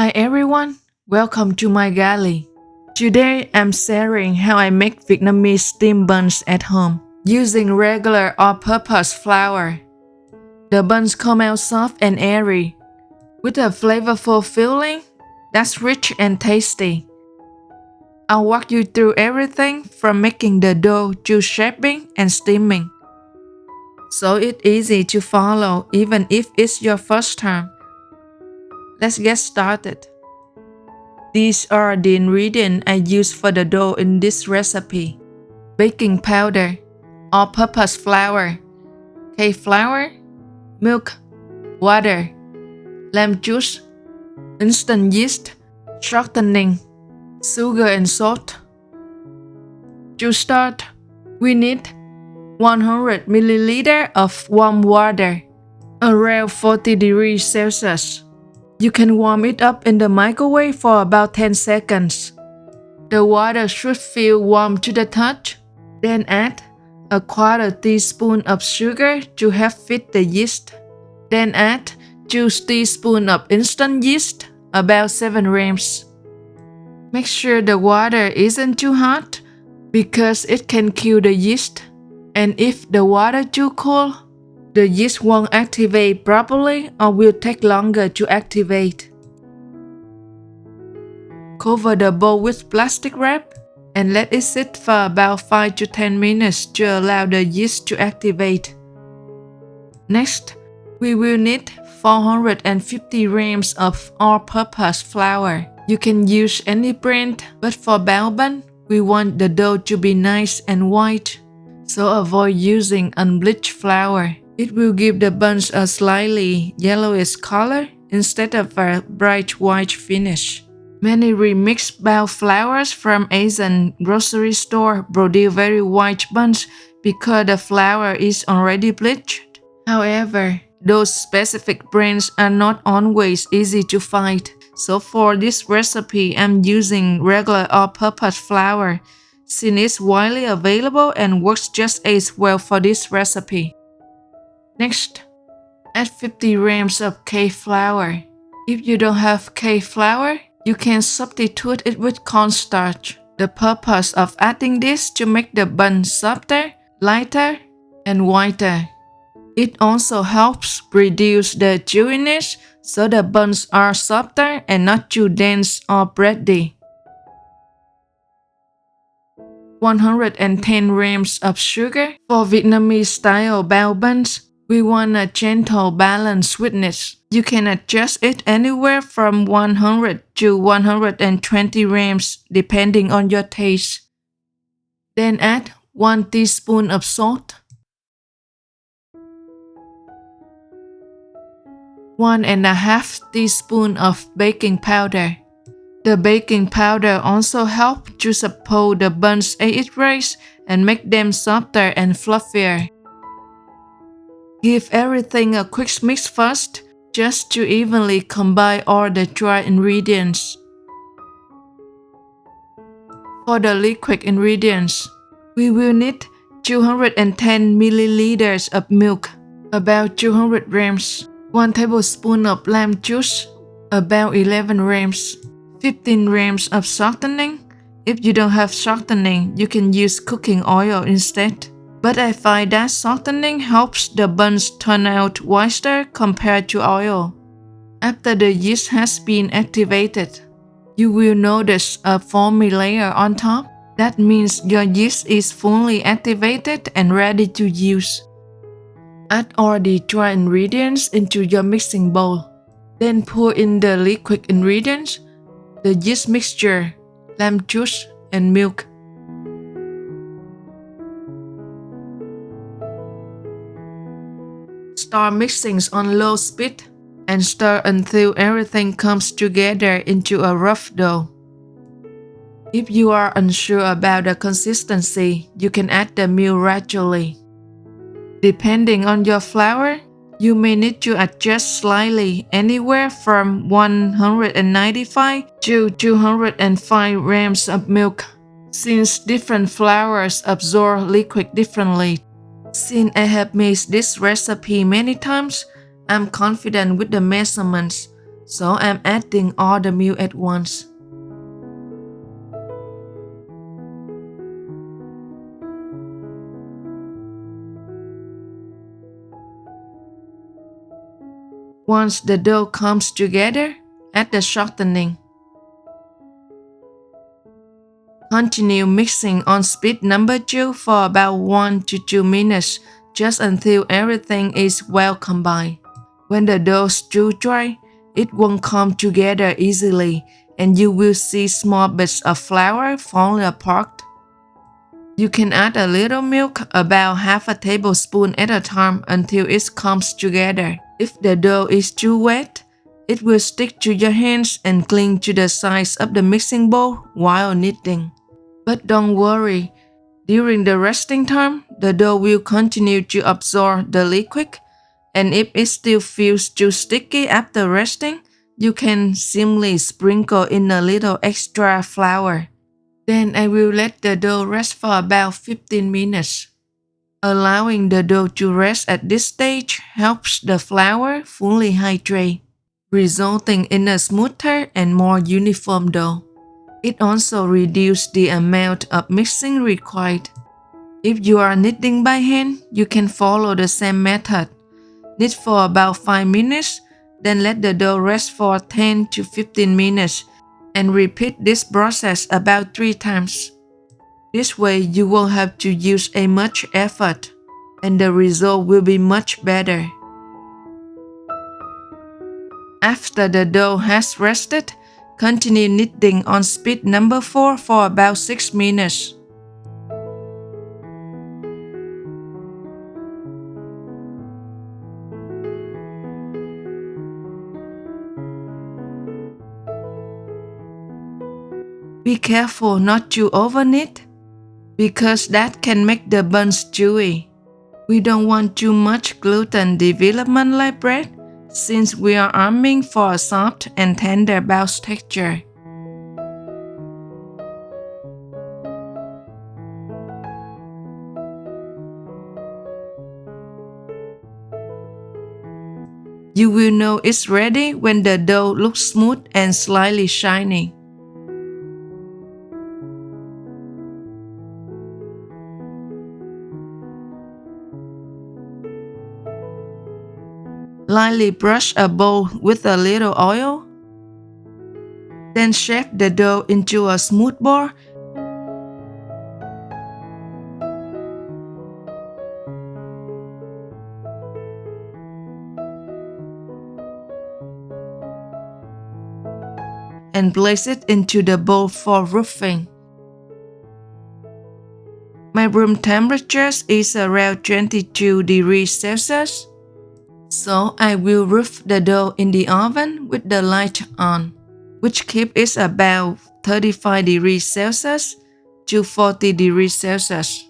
Hi everyone, welcome to my Galley. Today I'm sharing how I make Vietnamese steamed buns at home using regular all-purpose flour. The buns come out soft and airy with a flavorful filling that's rich and tasty. I'll walk you through everything from making the dough to shaping and steaming, so it's easy to follow even if it's your first time. Let's get started. These are the ingredients I use for the dough in this recipe: baking powder, all-purpose flour, cake flour, milk, water, lime juice, instant yeast, shortening, sugar and salt. To start, we need 100 ml of warm water, around 40 degrees Celsius. You can warm it up in the microwave for about 10 seconds. The water should feel warm to the touch. Then add a quarter teaspoon of sugar to help fit the yeast. Then add 2 teaspoons of instant yeast, about 7 grams. Make sure the water isn't too hot because it can kill the yeast. And if the water too cold, the yeast won't activate properly or will take longer to activate. Cover the bowl with plastic wrap and let it sit for about 5 to 10 minutes to allow the yeast to activate. Next, we will need 450 grams of all-purpose flour. You can use any brand, but for bao bun, we want the dough to be nice and white, so avoid using unbleached flour. It will give the buns a slightly yellowish color instead of a bright white finish. Many remixed bao flours from Asian grocery store produce very white buns because the flour is already bleached. However, those specific brands are not always easy to find. So for this recipe, I'm using regular all-purpose flour since it's widely available and works just as well for this recipe. Next, add 50 grams of cake flour. If you don't have cake flour, you can substitute it with cornstarch. The purpose of adding this to make the bun softer, lighter, and whiter. It also helps reduce the chewiness so the buns are softer and not too dense or bready. 110 grams of sugar. For Vietnamese style bao buns, we want a gentle balanced sweetness. You can adjust it anywhere from 100 to 120 grams depending on your taste. Then add 1 teaspoon of salt, 1.5 teaspoons of baking powder. The baking powder also helps to support the buns as it rises and make them softer and fluffier. Give everything a quick mix first, just to evenly combine all the dry ingredients. For the liquid ingredients, we will need 210 milliliters of milk, about 200 grams, 1 tablespoon of lime juice, about 11 grams, 15 grams of shortening. If you don't have shortening, you can use cooking oil instead. But I find that shortening helps the buns turn out oyster compared to oil. After the yeast has been activated, you will notice a foamy layer on top. That means your yeast is fully activated and ready to use. Add all the dry ingredients into your mixing bowl. Then pour in the liquid ingredients, the yeast mixture, lime juice, and milk. Start mixing on low speed and stir until everything comes together into a rough dough. If you are unsure about the consistency, you can add the milk gradually. Depending on your flour, you may need to adjust slightly, anywhere from 195 to 205 grams of milk, since different flours absorb liquid differently. Since I have made this recipe many times, I'm confident with the measurements, so I'm adding all the milk at once. Once the dough comes together, add the shortening. Continue mixing on speed number 2 for about 1 to 2 minutes, just until everything is well combined. When the dough's too dry, it won't come together easily and you will see small bits of flour falling apart. You can add a little milk, about half a tablespoon at a time, until it comes together. If the dough is too wet, it will stick to your hands and cling to the sides of the mixing bowl while kneading. But don't worry, during the resting time, the dough will continue to absorb the liquid, and if it still feels too sticky after resting, you can simply sprinkle in a little extra flour. Then I will let the dough rest for about 15 minutes. Allowing the dough to rest at this stage helps the flour fully hydrate, resulting in a smoother and more uniform dough. It also reduces the amount of mixing required. If you are kneading by hand, you can follow the same method. Knead for about 5 minutes, then let the dough rest for 10 to 15 minutes and repeat this process about 3 times. This way you won't have to use as much effort and the result will be much better. After the dough has rested, continue kneading on speed number 4 for about 6 minutes. Be careful not to overknead, because that can make the buns chewy. We don't want too much gluten development like bread, since we are aiming for a soft and tender bounce texture. You will know it's ready when the dough looks smooth and slightly shiny. Lightly brush a bowl with a little oil. Then shape the dough into a smooth ball. And place it into the bowl for roofing. My room temperature is around 22 degrees Celsius. So I will roof the dough in the oven with the light on, which keeps it about 35 degrees Celsius to 40 degrees Celsius.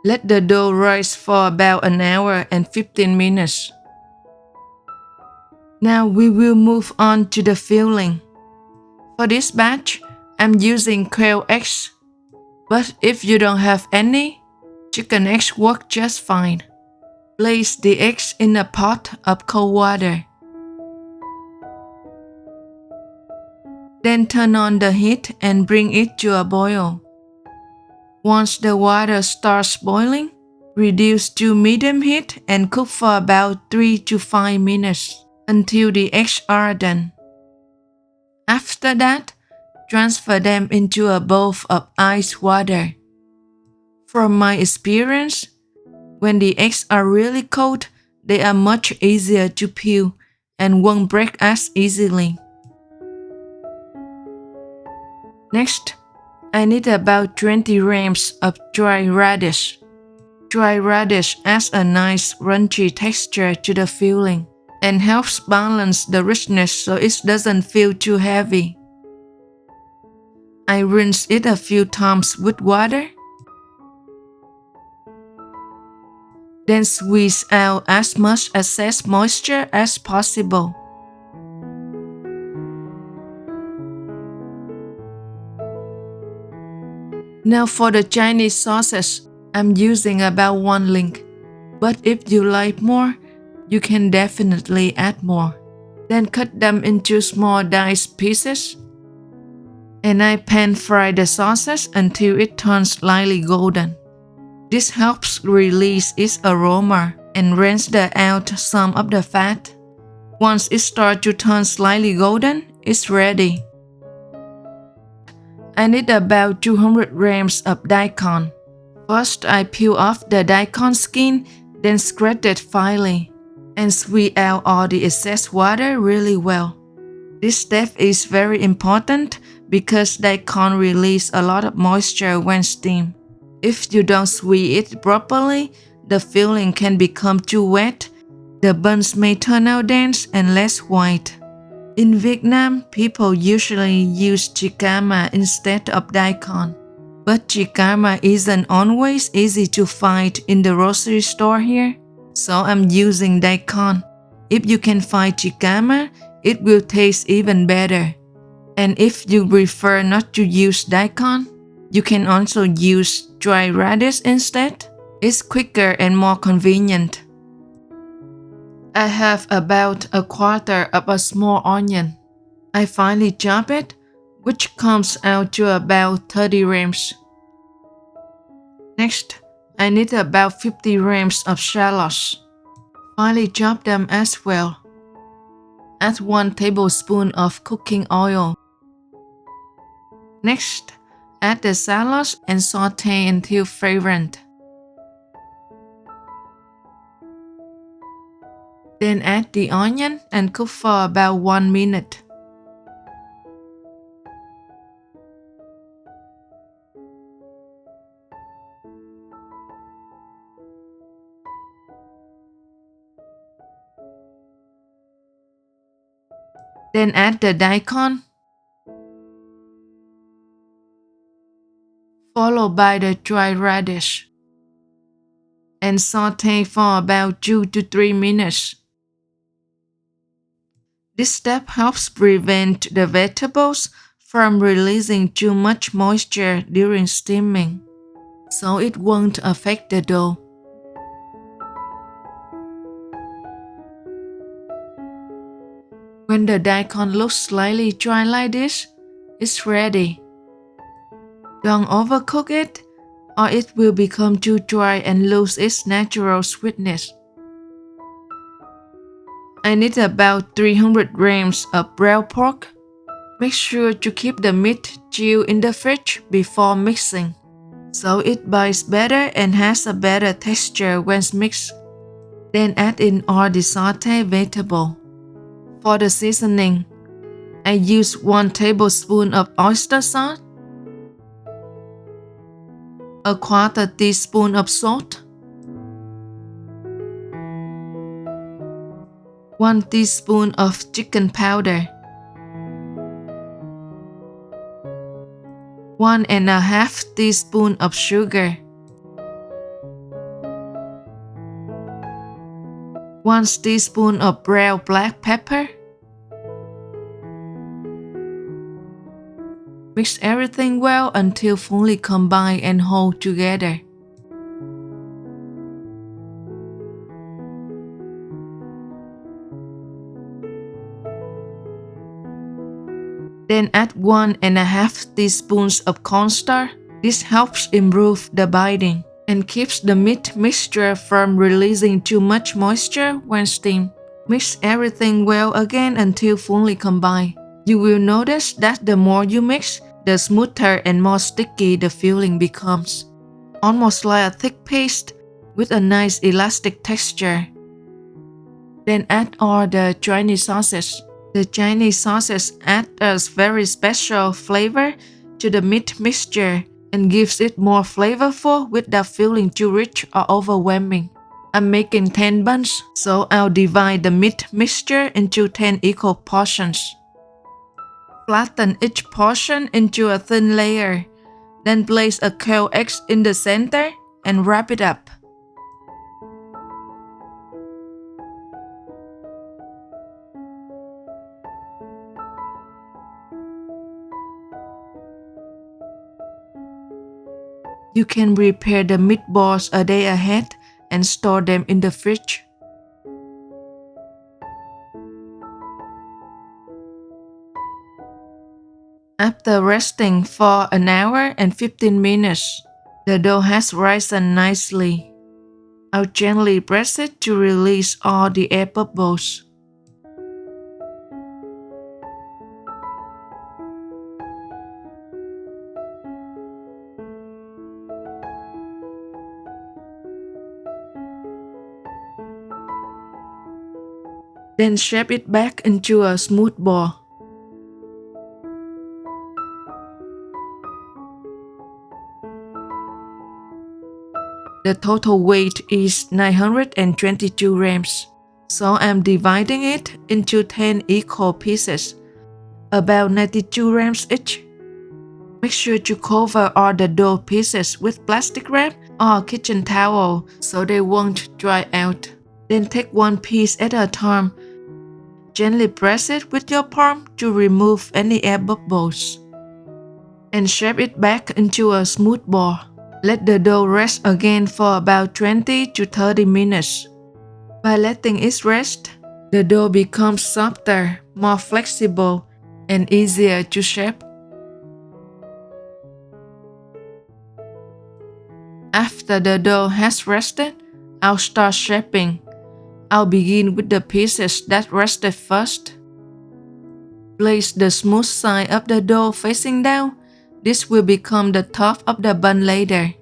Let the dough rise for about an hour and 15 minutes. Now we will move on to the filling. For this batch, I'm using quail eggs, but if you don't have any, chicken eggs work just fine. Place the eggs in a pot of cold water. Then turn on the heat and bring it to a boil. Once the water starts boiling, reduce to medium heat and cook for about 3 to 5 minutes until the eggs are done. After that, transfer them into a bowl of ice water. From my experience, when the eggs are really cold, they are much easier to peel and won't break as easily. Next, I need about 20 grams of dry radish. Dry radish adds a nice crunchy texture to the filling and helps balance the richness so it doesn't feel too heavy. I rinse it a few times with water. Then squeeze out as much excess moisture as possible. Now for the Chinese sauces, I'm using about 1 link, but if you like more, you can definitely add more. Then cut them into small diced pieces. And I pan fry the sausage until it turns slightly golden. This helps release its aroma and render out some of the fat. Once it starts to turn slightly golden, it's ready. I need about 200 grams of daikon. First, I peel off the daikon skin, then scrape it finely, and squeeze out all the excess water really well. This step is very important because daikon releases a lot of moisture when steamed. If you don't squeeze it properly, the filling can become too wet. The buns may turn out dense and less white. In Vietnam, people usually use jicama instead of daikon. But jicama isn't always easy to find in the grocery store here, so I'm using daikon. If you can find jicama, it will taste even better. And if you prefer not to use daikon, you can also use dry radish instead. It's quicker and more convenient. I have about a quarter of a small onion. I finely chop it, which comes out to about 30 grams. Next, I need about 50 grams of shallots. Finely chop them as well. Add 1 tablespoon of cooking oil. Next, add the shallots and sauté until fragrant. Then add the onion and cook for about 1 minute. Then add the daikon, followed by the dry radish, and sauté for about 2 to 3 minutes. This step helps prevent the vegetables from releasing too much moisture during steaming, so it won't affect the dough. When the daikon looks slightly dry like this, it's ready. Don't overcook it, or it will become too dry and lose its natural sweetness. I need about 300 grams of brown pork. Make sure to keep the meat chilled in the fridge before mixing, so it bites better and has a better texture when mixed. Then add in all the sauté vegetable. For the seasoning, I use 1 tablespoon of oyster sauce, a quarter teaspoon of salt, 1 teaspoon of chicken powder, 1½ teaspoon of sugar, 1 teaspoon of ground black pepper. Mix everything well until fully combined and hold together. Then add 1½ teaspoons of cornstarch. This helps improve the binding and keeps the meat mixture from releasing too much moisture when steamed. Mix everything well again until fully combined. You will notice that the more you mix, the smoother and more sticky the filling becomes. Almost like a thick paste with a nice elastic texture. Then add all the Chinese sauces. The Chinese sauces add a very special flavor to the meat mixture and gives it more flavorful without feeling too rich or overwhelming. I'm making 10 buns, so I'll divide the meat mixture into 10 equal portions. Flatten each portion into a thin layer, then place a quail egg in the center and wrap it up. You can prepare the meatballs a day ahead and store them in the fridge. After resting for an hour and 15 minutes, the dough has risen nicely. I'll gently press it to release all the air bubbles. Then shape it back into a smooth ball. The total weight is 922 grams, so I'm dividing it into 10 equal pieces, about 92 grams each. Make sure to cover all the dough pieces with plastic wrap or kitchen towel so they won't dry out. Then take one piece at a time. Gently press it with your palm to remove any air bubbles. And shape it back into a smooth ball. Let the dough rest again for about 20 to 30 minutes. By letting it rest, the dough becomes softer, more flexible, and easier to shape. After the dough has rested, I'll start shaping. I'll begin with the pieces that rested first. Place the smooth side of the dough facing down. This will become the top of the bun later.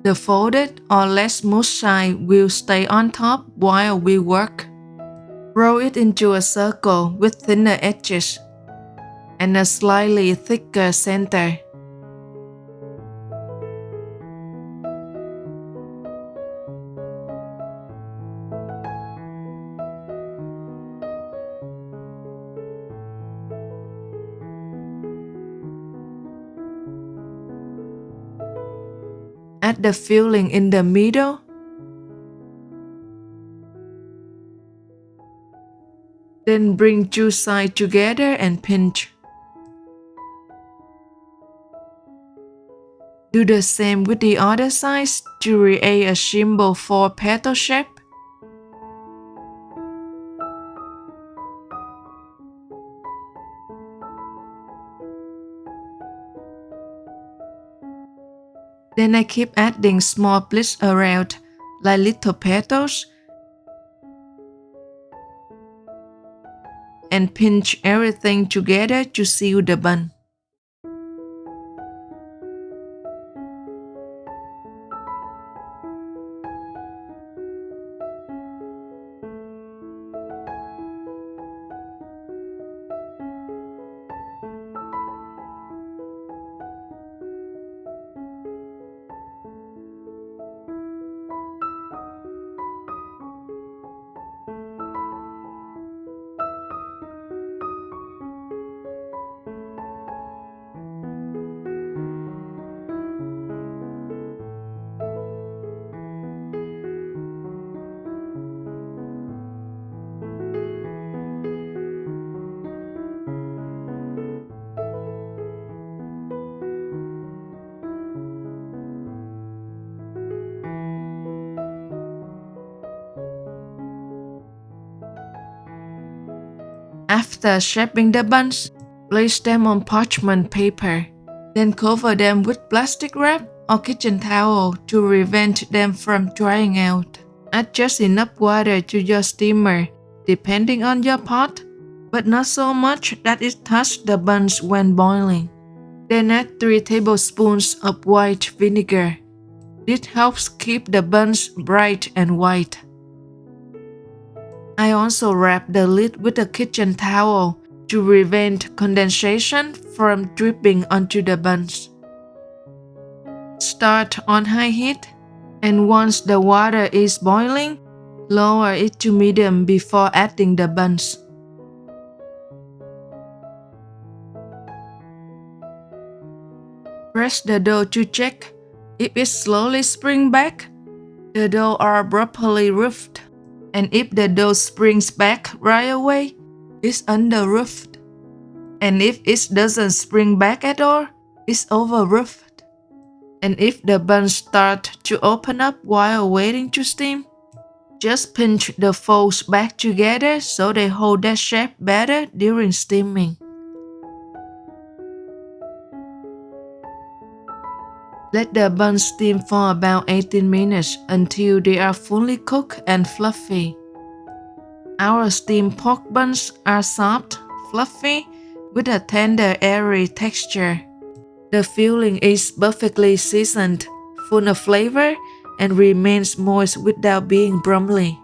The folded or less smooth side will stay on top while we work. Roll it into a circle with thinner edges and a slightly thicker center. Add the filling in the middle. Then bring two sides together and pinch. Do the same with the other sides to create a symbol for petal shape. Then I keep adding small pleats around, like little petals, and pinch everything together to seal the bun. After shaping the buns, place them on parchment paper. Then cover them with plastic wrap or kitchen towel to prevent them from drying out. Add just enough water to your steamer, depending on your pot, but not so much that it touches the buns when boiling. Then add 3 tablespoons of white vinegar. This helps keep the buns bright and white. I also wrap the lid with a kitchen towel to prevent condensation from dripping onto the buns. Start on high heat, and once the water is boiling, lower it to medium before adding the buns. Press the dough to check. If it slowly springs back, the dough are properly roofed. And if the dough springs back right away, it's under-roofed. And if it doesn't spring back at all, it's over-roofed. And if the buns start to open up while waiting to steam, just pinch the folds back together so they hold their shape better during steaming. Let the buns steam for about 18 minutes until they are fully cooked and fluffy. Our steamed pork buns are soft, fluffy, with a tender, airy texture. The filling is perfectly seasoned, full of flavor, and remains moist without being brummy.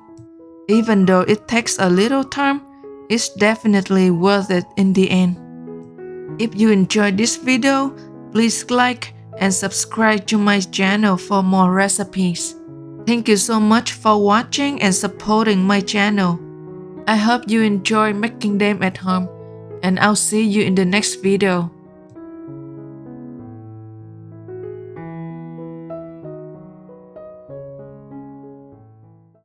Even though it takes a little time, it's definitely worth it in the end. If you enjoyed this video, please like and subscribe to my channel for more recipes. Thank you so much for watching and supporting my channel. I hope you enjoy making them at home, and I'll see you in the next video.